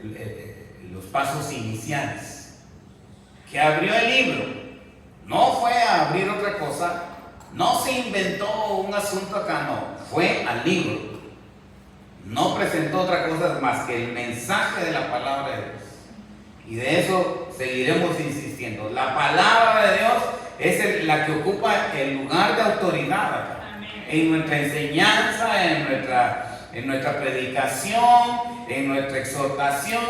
los pasos iniciales. Que abrió el libro, no fue a abrir otra cosa, no se inventó un asunto acá, no, fue al libro. No presentó otra cosa más que el mensaje de la palabra de Dios. Y de eso seguiremos insistiendo. La palabra de Dios es la que ocupa el lugar de autoridad acá. En nuestra enseñanza, en nuestra predicación, en nuestra exhortación,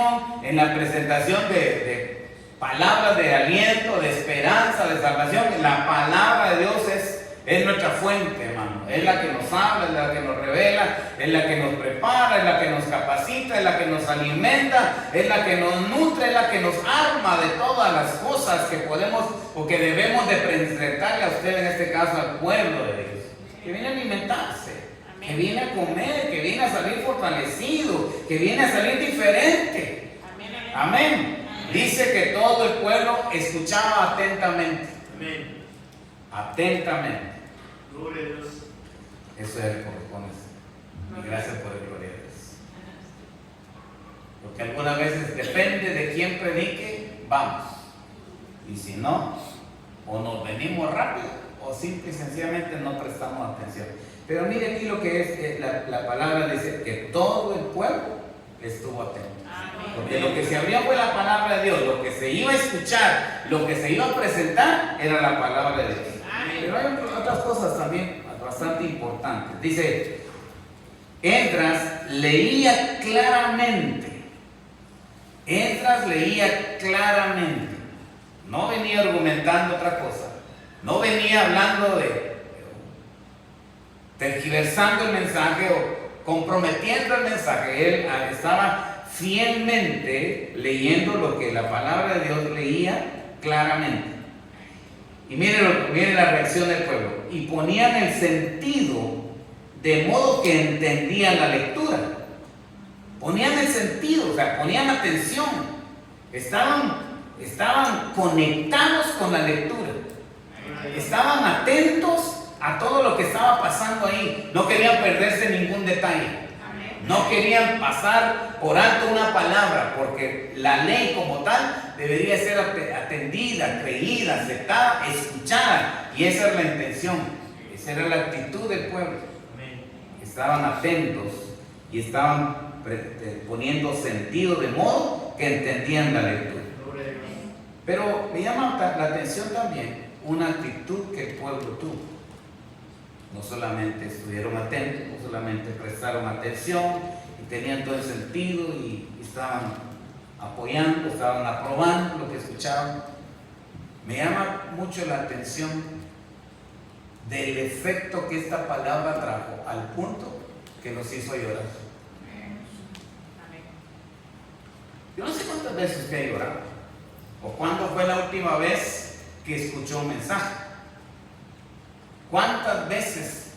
en la presentación de palabras de aliento, de esperanza, de salvación. La palabra de Dios es nuestra fuente, hermano. Es la que nos habla, es la que nos revela, es la que nos prepara, es la que nos capacita, es la que nos alimenta, es la que nos nutre, es la que nos arma de todas las cosas que podemos o que debemos de presentarle a usted, en este caso al pueblo de Dios, que viene a alimentarse, que viene a comer, que viene a salir fortalecido, que viene a salir diferente. Amén. Dice que todo el pueblo escuchaba atentamente. Amén. Atentamente. Gloria a Dios. Eso es el corresponde. Y gracias por el gloria a Dios. Porque algunas veces depende de quién predique, vamos. Y si no, o nos venimos rápido, o simple y sencillamente no prestamos atención. Pero mire aquí lo que es la palabra dice que todo el pueblo estuvo atento. Porque lo que se abría fue la palabra de Dios, lo que se iba a escuchar, lo que se iba a presentar era la palabra de Dios. Pero hay otras cosas también bastante importantes. Dice, Esdras leía claramente. Esdras leía claramente. No venía argumentando otra cosa. No venía hablando tergiversando el mensaje o comprometiendo el mensaje. Él estaba fielmente leyendo lo que la palabra de Dios leía claramente. Y miren la reacción del pueblo. Y ponían el sentido de modo que entendían la lectura. Ponían el sentido, o sea, ponían atención. Estaban conectados con la lectura. Estaban atentos a todo lo que estaba pasando ahí. No querían perderse ningún detalle. No querían pasar por alto una palabra, porque la ley como tal debería ser atendida, creída, aceptada, escuchada. Y esa es la intención, esa era la actitud del pueblo. Estaban atentos y estaban poniendo sentido de modo que entendían la lectura. Pero me llama la atención también una actitud que el pueblo tuvo. No solamente estuvieron atentos, no solamente prestaron atención y tenían todo el sentido y estaban apoyando, estaban aprobando lo que escuchaban. Me llama mucho la atención del efecto que esta palabra trajo al punto que nos hizo llorar. Yo no sé cuántas veces usted ha llorado o cuándo fue la última vez que escuchó un mensaje. ¿Cuántas veces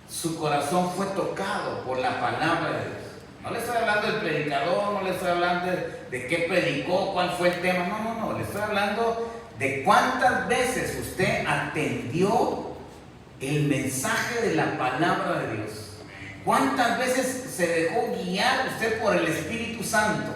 su corazón fue tocado por la palabra de Dios? No le estoy hablando del predicador, no le estoy hablando de qué predicó, cuál fue el tema, no, le estoy hablando de cuántas veces usted atendió el mensaje de la palabra de Dios. ¿Cuántas veces se dejó guiar usted por el Espíritu Santo?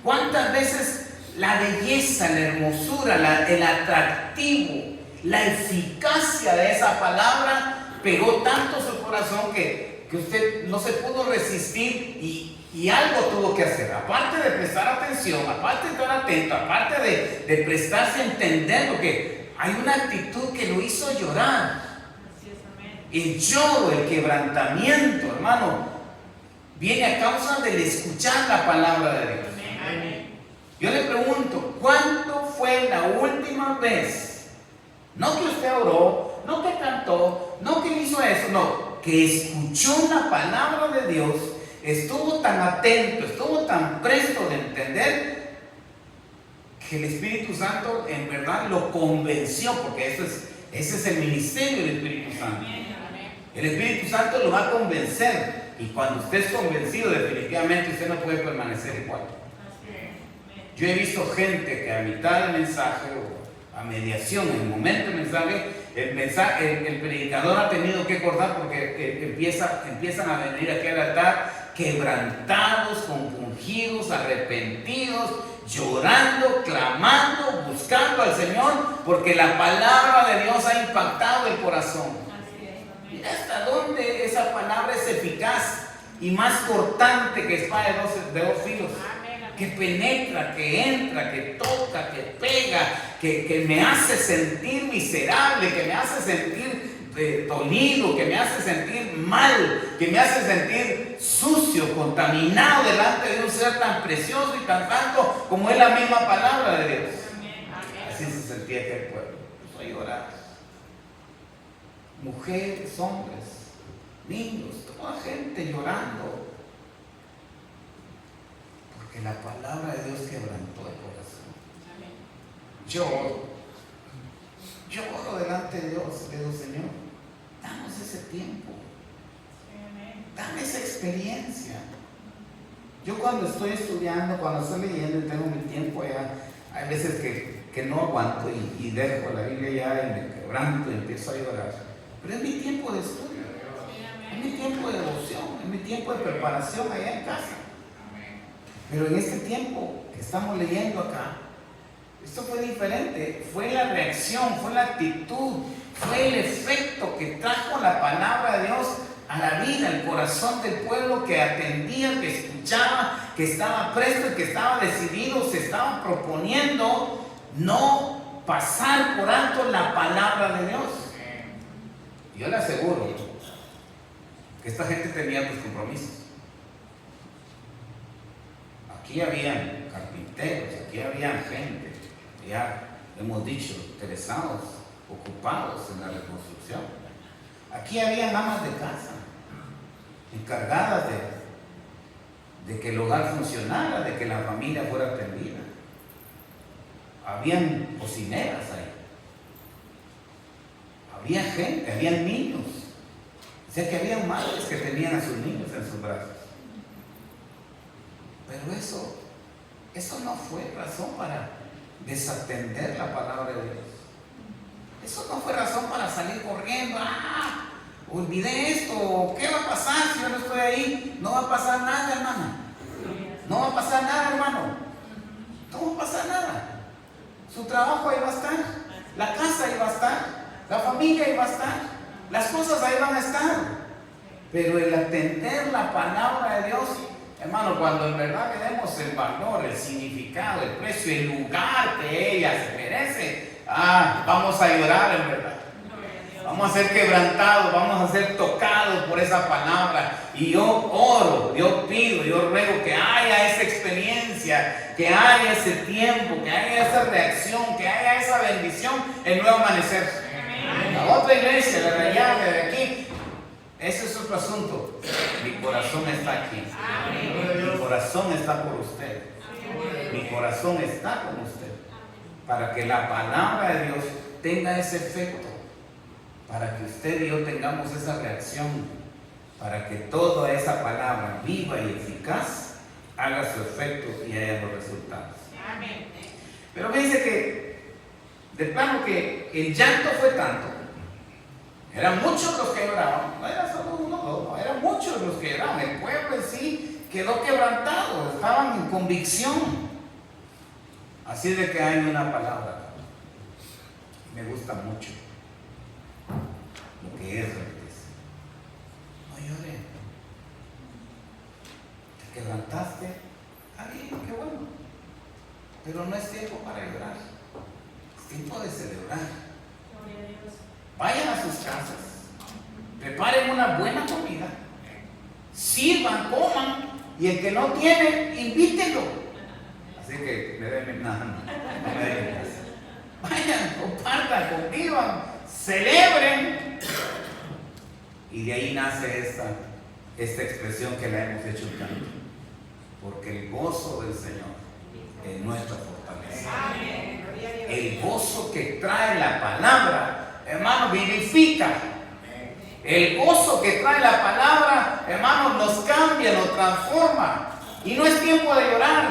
¿Cuántas veces la belleza, la hermosura, el atractivo, la eficacia de esa palabra pegó tanto su corazón que usted no se pudo resistir y algo tuvo que hacer? Aparte de prestar atención, aparte de estar atento, aparte de prestarse a entender lo que hay una actitud que lo hizo llorar. El lloro, el quebrantamiento, hermano, viene a causa del escuchar la palabra de Dios. Yo le pregunto, ¿cuándo fue la última vez? No que usted oró, no que cantó, no que hizo eso, no, que escuchó la palabra de Dios, estuvo tan atento, estuvo tan presto de entender que el Espíritu Santo en verdad lo convenció, porque ese es el ministerio del Espíritu Santo. El Espíritu Santo lo va a convencer, y cuando usted es convencido, definitivamente usted no puede permanecer igual. Yo he visto gente que a mitad del mensaje o a mediación, en el momento del mensaje, el mensaje, el predicador ha tenido que cortar porque empiezan a venir aquí al altar quebrantados, compungidos, arrepentidos, llorando, clamando, buscando al Señor, porque la palabra de Dios ha impactado el corazón. Mira hasta dónde esa palabra es eficaz y más cortante que espada de dos filos, que penetra, que entra, que toca, que pega, que me hace sentir miserable, que me hace sentir dolido, que me hace sentir mal, que me hace sentir sucio, contaminado delante de un ser tan precioso y tan santo como es la misma palabra de Dios. Así se sentía aquel pueblo. Empezó a llorar. Mujeres, hombres, niños, toda gente llorando, porque la palabra de Dios quebrantó el corazón. Lloro delante de Dios, le digo, Señor, danos ese tiempo, dame esa experiencia. Yo cuando estoy estudiando, cuando estoy leyendo y tengo mi tiempo ya, hay veces que no aguanto y dejo la Biblia ya y me quebranto y empiezo a llorar. Pero es mi tiempo de estudio, es mi tiempo de devoción, es mi tiempo de preparación allá en casa. Pero en este tiempo que estamos leyendo acá, esto fue diferente, fue la reacción, fue la actitud, fue el efecto que trajo la palabra de Dios a la vida, al corazón del pueblo que atendía, que escuchaba, que estaba presto y que estaba decidido, se estaba proponiendo no pasar por alto la palabra de Dios. Yo le aseguro que esta gente tenía tus compromisos. Aquí habían carpinteros, aquí había gente, ya hemos dicho, interesados, ocupados en la reconstrucción. Aquí había amas de casa, encargadas de que el hogar funcionara, de que la familia fuera atendida. Habían cocineras ahí. Había gente, habían niños. O sea que había madres que tenían a sus niños en sus brazos. Pero eso no fue razón para desatender la palabra de Dios. Eso no fue razón para salir corriendo. Olvidé esto. ¿Qué va a pasar si yo no estoy ahí? No va a pasar nada, hermana. No va a pasar nada, hermano. No va a pasar nada. Su trabajo ahí va a estar. La casa ahí va a estar. La familia ahí va a estar. Las cosas ahí van a estar. Pero el atender la palabra de Dios, hermano, cuando en verdad le demos el valor, el significado, el precio, el lugar que ella se merece, vamos a llorar en verdad. Vamos a ser quebrantados, vamos a ser tocados por esa palabra. Y yo oro, yo pido, yo ruego que haya esa experiencia, que haya ese tiempo, que haya esa reacción, que haya esa bendición, el nuevo amanecer. La otra iglesia, la de allá, la de aquí, ese es otro asunto. Mi corazón está aquí. Mi corazón está por usted. Mi corazón está con usted. Para que la palabra de Dios tenga ese efecto. Para que usted y yo tengamos esa reacción. Para que toda esa palabra viva y eficaz haga su efecto y haya los resultados. Pero fíjense que de plano que el llanto fue tanto. Eran muchos los que lloraban, no era solo uno o dos, no, eran muchos los que lloraban. El pueblo en sí quedó quebrantado, estaban en convicción. Así de que hay una palabra, me gusta mucho, lo que es dice: no llores, te quebrantaste, bien, qué bueno, pero no es tiempo para llorar, es tiempo de celebrar. Vayan a sus casas, preparen una buena comida, sirvan, coman, y el que no tiene, invítenlo. Así que me den nada, no me den casa. Vayan, compartan, convivan, celebren. Y de ahí nace esta expresión que la hemos hecho tanto. Porque el gozo del Señor es nuestra fortaleza. El gozo que trae la palabra, hermano, vivifica. El gozo que trae la palabra, hermano, nos cambia, nos transforma. Y no es tiempo de llorar.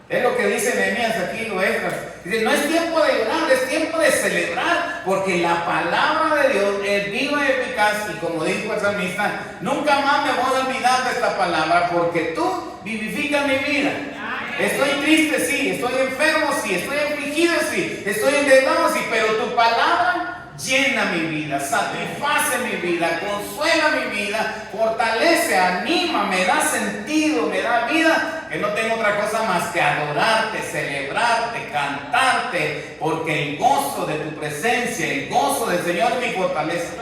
Es lo que dice Nehemías aquí, lo Esdras. Dice, no es tiempo de llorar, es tiempo de celebrar, porque la palabra de Dios es viva y eficaz. Y como dijo el salmista, nunca más me voy a olvidar de esta palabra, porque tú vivificas mi vida. Estoy triste, sí, estoy enfermo, sí, estoy afligido, sí, estoy endeudado, sí, pero tu palabra llena mi vida, satisface mi vida, consuela mi vida, fortalece, anima, me da sentido, me da vida, que no tengo otra cosa más que adorarte, celebrarte, cantarte, porque el gozo de tu presencia, el gozo del Señor es mi fortaleza.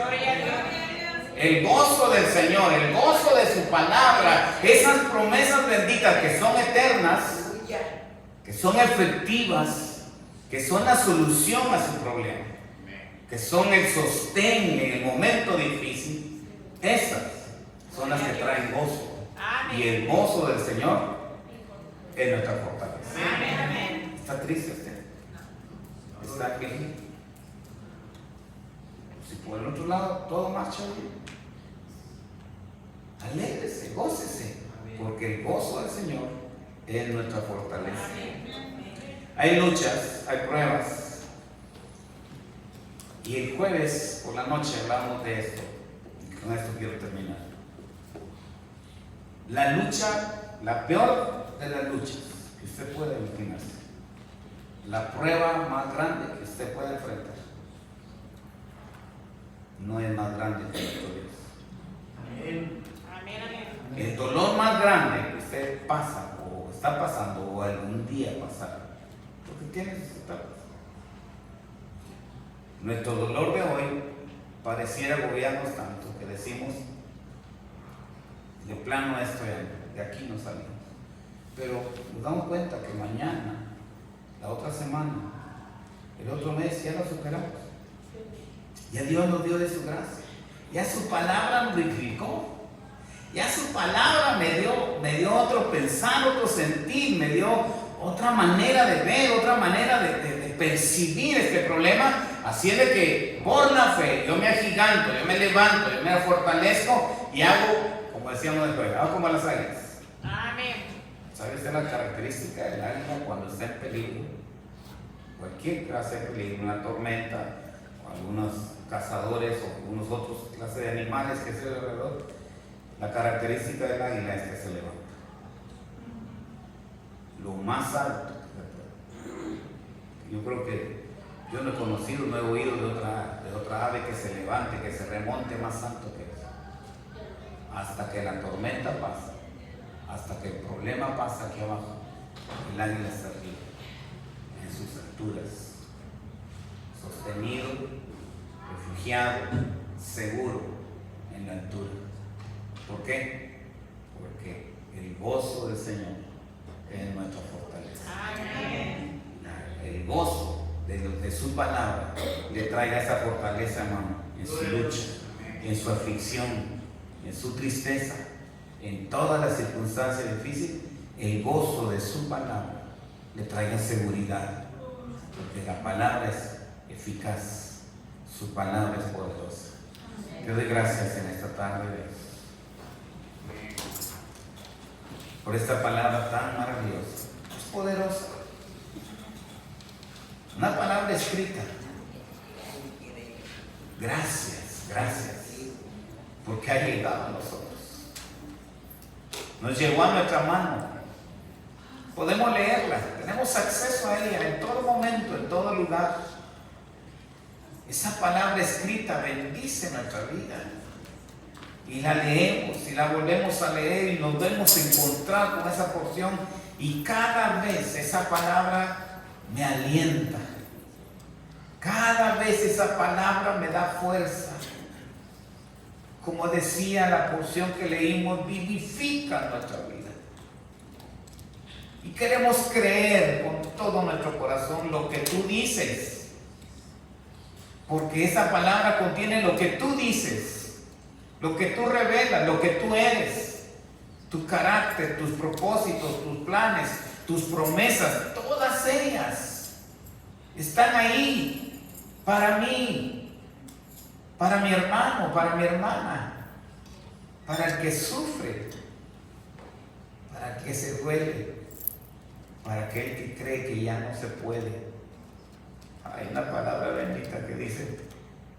El gozo del Señor, el gozo de su palabra, esas promesas benditas que son eternas, que son efectivas, que son la solución a su problema, que son el sostén en el momento difícil, esas son las que traen gozo. Y el gozo del Señor es nuestra fortaleza. ¿Está triste usted? ¿Está afligido? Si por el otro lado todo marcha bien, alégrese, gócese, porque el gozo del Señor es nuestra fortaleza. Hay luchas, hay pruebas. Y el jueves por la noche hablamos de esto. Y con esto quiero terminar. La lucha, la peor de las luchas que usted puede imaginarse, la prueba más grande que usted puede enfrentar, no es más grande que nuestro Dios. El dolor más grande que usted pasa o está pasando o algún día pasará, porque tiene sus etapas. Nuestro dolor de hoy pareciera agobiarnos tanto que decimos, de plano esto de aquí no salimos. Pero nos damos cuenta que mañana, la otra semana, el otro mes ya lo superamos. Ya Dios nos dio de su gracia. Ya su palabra nos vivificó. Ya su palabra me dio otro pensar, otro sentir, me dio otra manera de ver, otra manera de percibir este problema. Así es de que por la fe yo me agiganto, yo me levanto, yo me fortalezco y hago, como decíamos después, hago como las águilas. Amén. ¿¿Sabe usted la característica del águila cuando está en peligro? Cualquier clase de peligro, una tormenta, o algunos cazadores o algunos otros clases de animales que se ven alrededor. La característica del águila es que se levanta lo más alto que se puede. Yo creo que yo no he conocido, no he oído de otra ave que se levante, que se remonte más alto que eso. Hasta que la tormenta pasa, hasta que el problema pasa aquí abajo, el águila está arriba, en sus alturas, sostenido, refugiado, seguro en la altura. ¿Por qué? Porque el gozo del Señor es nuestra fortaleza. Amén. El gozo de su palabra le traiga esa fortaleza, hermano, en su lucha, en su aflicción, en su tristeza, en todas las circunstancias difíciles. El gozo de su palabra le traiga seguridad, porque la palabra es eficaz, su palabra es poderosa. Te doy gracias en esta tarde por esta palabra tan maravillosa. Es poderosa. Una palabra escrita. Gracias, gracias, porque ha llegado a nosotros. Nos llegó a nuestra mano. Podemos leerla, tenemos acceso a ella en todo momento, en todo lugar. Esa palabra escrita bendice nuestra vida. Y la leemos y la volvemos a leer y nos vemos encontrar con esa porción, y cada vez esa palabra me alienta, cada vez esa palabra me da fuerza. Como decía la porción que leímos, vivifica nuestra vida. Y queremos creer con todo nuestro corazón lo que tú dices, porque esa palabra contiene lo que tú dices, lo que tú revelas, lo que tú eres, tu carácter, tus propósitos, tus planes, tus promesas, todas ellas están ahí para mí, para mi hermano, para mi hermana, para el que sufre, para el que se duele, para para aquel que cree que ya no se puede. Hay una palabra bendita que dice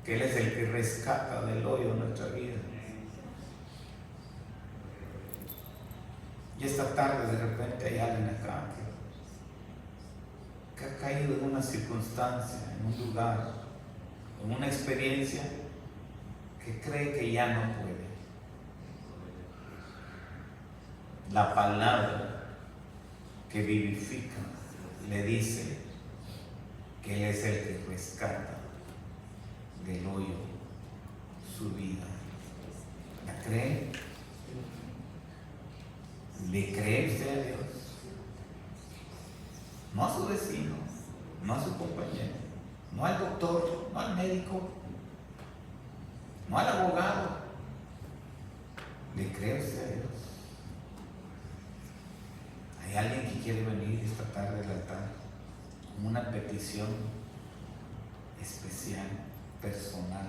que Él es el que rescata del hoyo nuestra vida. Y esta tarde de repente hay alguien acá que ha caído en una circunstancia, en un lugar, en una experiencia que cree que ya no puede. La palabra que vivifica le dice que Él es el que rescata del hoyo su vida. ¿La cree? ¿Le cree usted a Dios? No a su vecino, no a su compañero, no al doctor, no al médico, no al abogado. ¿Le cree usted a Dios? Hay alguien que quiere venir esta tarde al altar con una petición especial, personal.